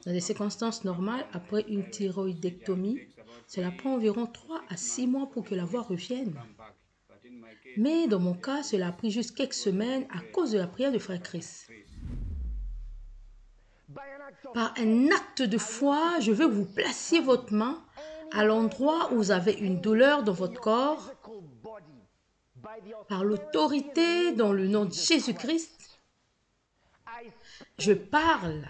Dans des circonstances normales, après une thyroïdectomie, cela prend environ 3 à 6 mois pour que la voix revienne. Mais dans mon cas, cela a pris juste quelques semaines à cause de la prière de Frère Chris. Par un acte de foi, je veux que vous placiez votre main à l'endroit où vous avez une douleur dans votre corps. Par l'autorité dans le nom de Jésus-Christ, je parle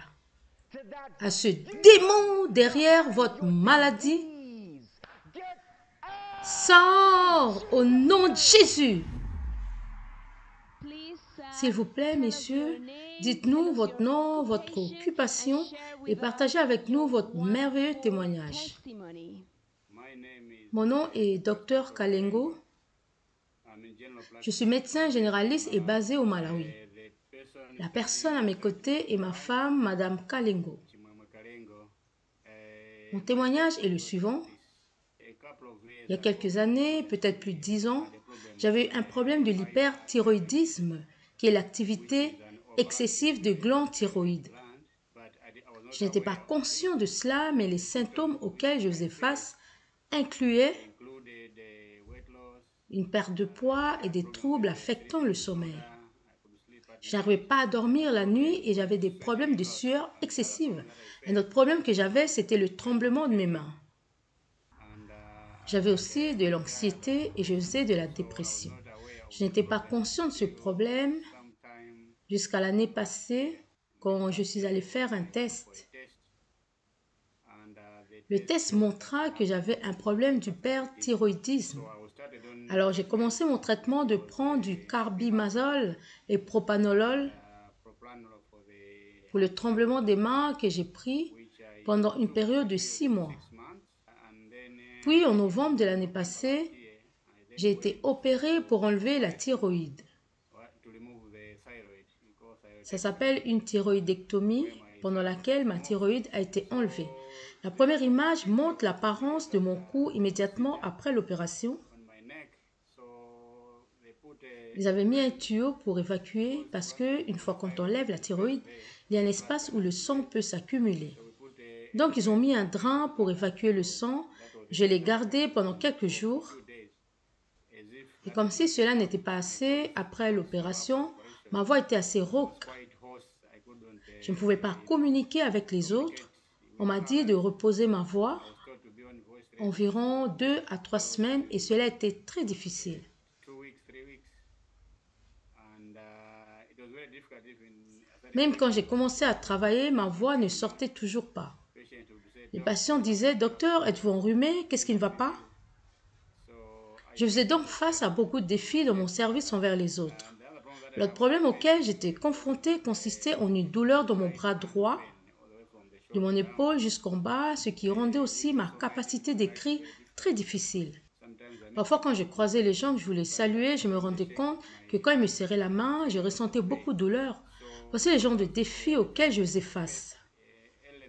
à ce démon derrière votre maladie. Sors au nom de Jésus. S'il vous plaît, messieurs, dites-nous votre nom, votre occupation et partagez avec nous votre merveilleux témoignage. Mon nom est Dr Kalengo. Je suis médecin généraliste et basé au Malawi. La personne à mes côtés est ma femme, Madame Kalengo. Mon témoignage est le suivant. Il y a quelques années, peut-être plus de 10 ans, j'avais eu un problème de l'hyperthyroïdisme, qui est l'activité excessive de glandes thyroïdes. Je n'étais pas conscient de cela, mais les symptômes auxquels je faisais face incluaient une perte de poids et des troubles affectant le sommeil. Je n'arrivais pas à dormir la nuit et j'avais des problèmes de sueur excessive. Un autre problème que j'avais, c'était le tremblement de mes mains. J'avais aussi de l'anxiété et je faisais de la dépression. Je n'étais pas conscient de ce problème jusqu'à l'année passée quand je suis allée faire un test. Le test montra que j'avais un problème d'hyperthyroïdisme. Alors j'ai commencé mon traitement de prendre du carbimazole et propanolol pour le tremblement des mains que j'ai pris pendant une période de 6 mois. Puis en novembre de l'année passée, j'ai été opérée pour enlever la thyroïde. Ça s'appelle une thyroïdectomie pendant laquelle ma thyroïde a été enlevée. La première image montre l'apparence de mon cou immédiatement après l'opération. Ils avaient mis un tuyau pour évacuer parce qu'une fois qu'on enlève la thyroïde, il y a un espace où le sang peut s'accumuler. Donc ils ont mis un drain pour évacuer le sang. Je l'ai gardé pendant quelques jours. Et comme si cela n'était pas assez, après l'opération, ma voix était assez rauque. Je ne pouvais pas communiquer avec les autres. On m'a dit de reposer ma voix environ 2 à 3 semaines et cela était très difficile. Même quand j'ai commencé à travailler, ma voix ne sortait toujours pas. Les patients disaient « Docteur, êtes-vous enrhumé? Qu'est-ce qui ne va pas ?» Je faisais donc face à beaucoup de défis dans mon service envers les autres. L'autre problème auquel j'étais confrontée consistait en une douleur dans mon bras droit, de mon épaule jusqu'en bas, ce qui rendait aussi ma capacité d'écrit très difficile. Parfois, quand je croisais les gens que je voulais saluer, je me rendais compte que quand ils me serraient la main, je ressentais beaucoup de douleur. Voici les genres de défis auxquels je faisais face.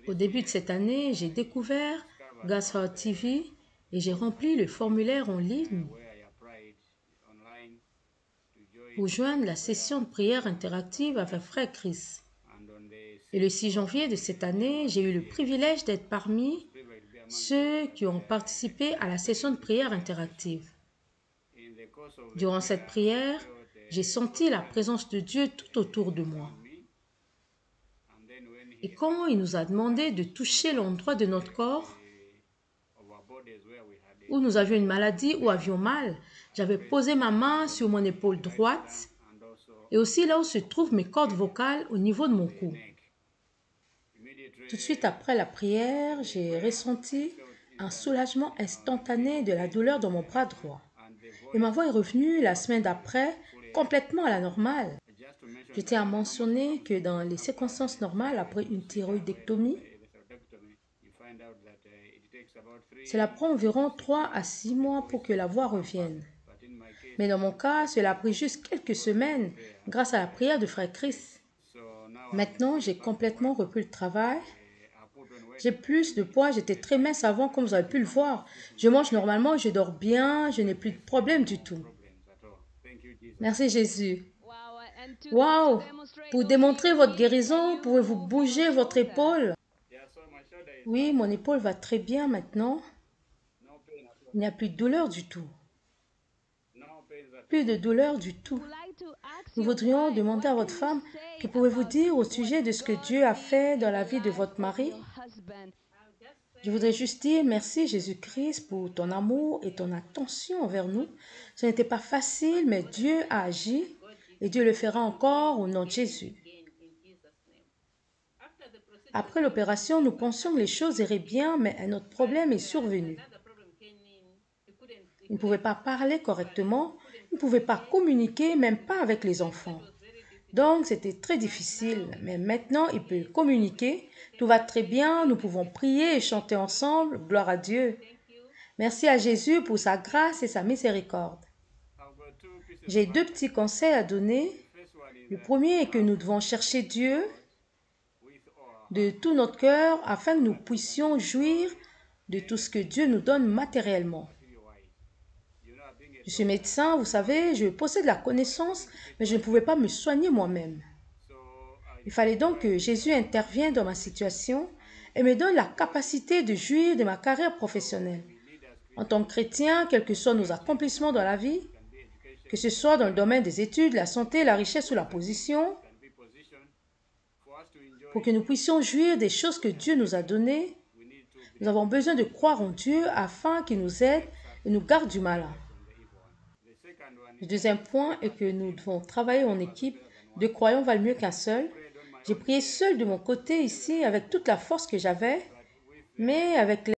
Au début de cette année, j'ai découvert God's Heart TV et j'ai rempli le formulaire en ligne pour joindre la session de prière interactive avec Frère Chris. Et le 6 janvier de cette année, j'ai eu le privilège d'être parmi ceux qui ont participé à la session de prière interactive. Durant cette prière, j'ai senti la présence de Dieu tout autour de moi. Et quand il nous a demandé de toucher l'endroit de notre corps où nous avions une maladie ou avions mal, j'avais posé ma main sur mon épaule droite et aussi là où se trouvent mes cordes vocales au niveau de mon cou. Tout de suite après la prière, j'ai ressenti un soulagement instantané de la douleur dans mon bras droit. Et ma voix est revenue la semaine d'après, complètement à la normale. Je tiens à mentionner que dans les circonstances normales, après une thyroïdectomie, cela prend environ 3 à 6 mois pour que la voix revienne. Mais dans mon cas, cela a pris juste quelques semaines grâce à la prière de Frère Chris. Maintenant, j'ai complètement repris le travail. J'ai plus de poids, j'étais très mince avant, comme vous avez pu le voir. Je mange normalement, je dors bien, je n'ai plus de problème du tout. Merci Jésus. Wow! Pour démontrer votre guérison, pouvez-vous bouger votre épaule? Oui, mon épaule va très bien maintenant. Il n'y a plus de douleur du tout. Plus de douleur du tout. Nous voudrions demander à votre femme, que pouvez-vous dire au sujet de ce que Dieu a fait dans la vie de votre mari? Je voudrais juste dire merci Jésus-Christ pour ton amour et ton attention envers nous. Ce n'était pas facile, mais Dieu a agi et Dieu le fera encore au nom de Jésus. Après l'opération, nous pensions que les choses iraient bien, mais un autre problème est survenu. Il ne pouvait pas parler correctement, il ne pouvait pas communiquer, même pas avec les enfants. Donc, c'était très difficile, mais maintenant, il peut communiquer. Tout va très bien, nous pouvons prier et chanter ensemble. Gloire à Dieu. Merci à Jésus pour sa grâce et sa miséricorde. J'ai 2 petits conseils à donner. Le premier est que nous devons chercher Dieu de tout notre cœur afin que nous puissions jouir de tout ce que Dieu nous donne matériellement. Je suis médecin, vous savez, je possède la connaissance, mais je ne pouvais pas me soigner moi-même. Il fallait donc que Jésus intervienne dans ma situation et me donne la capacité de jouir de ma carrière professionnelle. En tant que chrétien, quels que soient nos accomplissements dans la vie, que ce soit dans le domaine des études, la santé, la richesse ou la position, pour que nous puissions jouir des choses que Dieu nous a données, nous avons besoin de croire en Dieu afin qu'il nous aide et nous garde du malin. Le deuxième point est que nous devons travailler en équipe. 2 croyants valent mieux qu'un seul. J'ai prié seul de mon côté ici avec toute la force que j'avais, mais avec